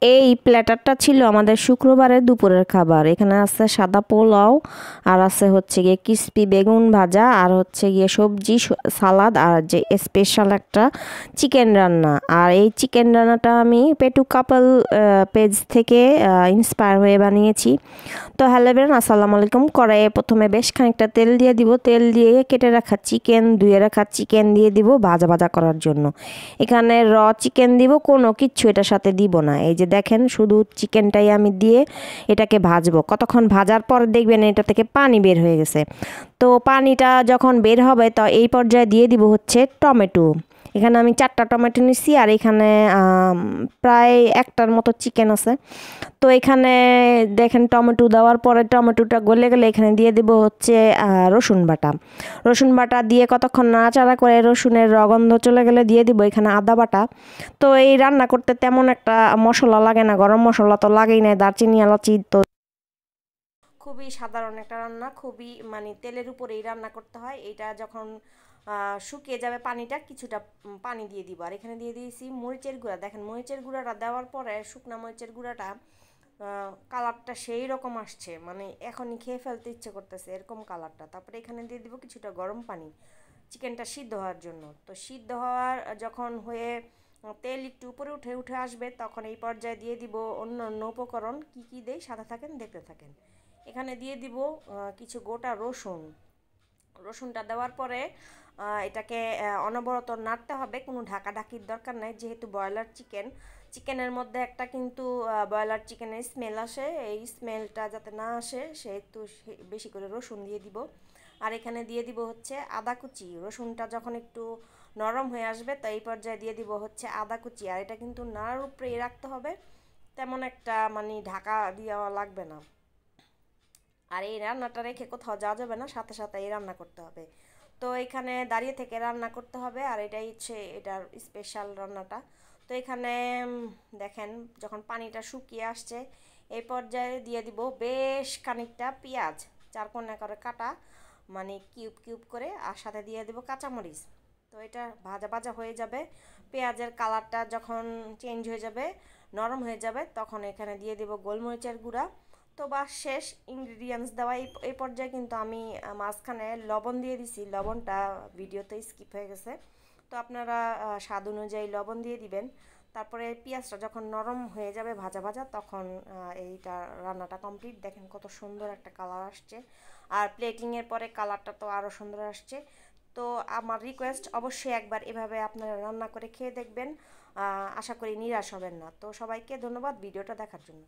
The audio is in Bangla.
এই প্ল্যাটারটা ছিল আমাদের শুক্রবারের দুপুরের খাবার। এখানে আছে সাদা পোলাও, আর আছে হচ্ছে গিয়ে ক্রিস্পি বেগুন ভাজা, আর হচ্ছে গিয়ে সবজি সালাদ, আর যে স্পেশাল একটা চিকেন রান্না। আর এই চিকেন রান্নাটা আমি পেটু কাপল পেজ থেকে ইন্সপায়ার হয়ে বানিয়েছি। তো হ্যালো এভরিওয়ান, আসসালামু আলাইকুম। কড়াইয়ে প্রথমে বেশ খানিকটা তেল দিয়ে দিব। তেল দিয়ে কেটে রাখা চিকেন, ধুয়ে রাখা চিকেন দিয়ে দিব ভাজা ভাজা করার জন্য। এখানে চিকেন দিব, কোনো কিচ্ছু এটার সাথে দিব না। এই যে দেখেন, শুধু চিকেনটাই আমি দিয়ে এটাকে ভাজবো। কতক্ষণ ভাজার পর দেখবেন এটা থেকে পানি বের হয়ে গেছে। তো পানিটা যখন বের হবে তো এই পর্যায়ে দিয়ে দিব হচ্ছে টমেটো। এখানে আমি 4টা টমেটো নিচ্ছি, আর এখানে প্রায় 1টার মতো চিকেন আছে। তো এখানে দেখেন টমেটো দেওয়ার পরে টমেটোটা গলে গেলে এখানে দিয়ে দেব হচ্ছে রসুন বাটা। রসুন বাটা দিয়ে কতক্ষণ নাড়াচাড়া করে রসুনের গন্ধ চলে গেলে দিয়ে দিব এখানে আদা বাটা। তো এই রান্না করতে তেমন একটা মশলা লাগে না, গরম মশলা তো লাগেই না, দারচিনি এলাচি তো খুবই সাধারণ একটা রান্না, খুবই মানে তেলের উপরেই রান্না করতে হয়। এইটা যখন শুকিয়ে যাবে পানিটা, কিছুটা পানি দিয়ে দিব। আর এখানে দিয়ে দিয়েছি মরিচের গুঁড়া। দেখেন মরিচের গুঁড়াটা দেওয়ার পরে শুকনা মরিচের গুঁড়াটা কালারটা সেই রকম আসছে, মানে এখনই খেয়ে ফেলতে ইচ্ছে করতেছে এরকম কালারটা। তারপরে এখানে দিয়ে দিব কিছুটা গরম পানি চিকেনটা সিদ্ধ হওয়ার জন্য। তো সিদ্ধ হওয়ার যখন হয়ে তেল একটু উপরে উঠে উঠে আসবে, তখন এই পর্যায়ে দিয়ে দিব অন্য অন্য উপকরণ। কী কী দেই সাথে থাকেন, দেখতে থাকেন। এখানে দিয়ে দিব কিছু গোটা রসুন। রসুনটা দেওয়ার পরে এটাকে অনবরত নাড়তে হবে, কোনো ঢাকাঢাকির দরকার নাই, যেহেতু ব্রয়লার চিকেন, চিকেনের মধ্যে একটা কিন্তু ব্রয়লার চিকেনের স্মেল আসে। এই স্মেলটা যাতে না আসে সেহেতু বেশি করে রসুন দিয়ে দিব। আর এখানে দিয়ে দিব হচ্ছে আদা কুচি। রসুনটা যখন একটু নরম হয়ে আসবে তো এই পর্যায়ে দিয়ে দিব হচ্ছে আদা কুচি। আর এটা কিন্তু নাড়ার উপরেই রাখতে হবে, তেমন একটা মানে ঢাকা দেওয়া লাগবে না। আর এই রান্নাটা রেখে কোথাও যাওয়া যাবে না, সাথে সাথে এই রান্না করতে হবে। তো এখানে দাঁড়িয়ে থেকে রান্না করতে হবে, আর এটাই হচ্ছে এটার স্পেশাল রান্নাটা। তো এখানে দেখেন যখন পানিটা শুকিয়ে আসছে এই পর্যায়ে দিয়ে দিব বেশ খানিকটা পেঁয়াজ, 4 কোনা করে কাটা, মানে কিউব কিউব করে, আর সাথে দিয়ে দিব কাঁচামরিচ। তো এটা ভাজা ভাজা হয়ে যাবে, পেঁয়াজের কালারটা যখন চেঞ্জ হয়ে যাবে, নরম হয়ে যাবে, তখন এখানে দিয়ে দেব গোলমরিচের গুঁড়া। তো বা শেষ ইনগ্রিডিয়েন্টস দেওয়া এই পর্যায়ে কিন্তু আমি মাঝখানে লবণ দিয়ে দিছি, লবণটা ভিডিওতে স্কিপ হয়ে গেছে। তো আপনারা স্বাদ অনুযায়ী লবণ দিয়ে দিবেন। তারপরে পেঁয়াজটা যখন নরম হয়ে যাবে ভাজা ভাজা, তখন এইটা রান্নাটা কমপ্লিট। দেখেন কত সুন্দর একটা কালার আসছে, আর প্লেটিংয়ের পরে কালারটা তো আরও সুন্দর আসছে। তো আমার রিকোয়েস্ট, অবশ্যই একবার এভাবে আপনারা রান্না করে খেয়ে দেখবেন, আশা করি নিরাশ হবেন না। তো সবাইকে ধন্যবাদ ভিডিওটা দেখার জন্য।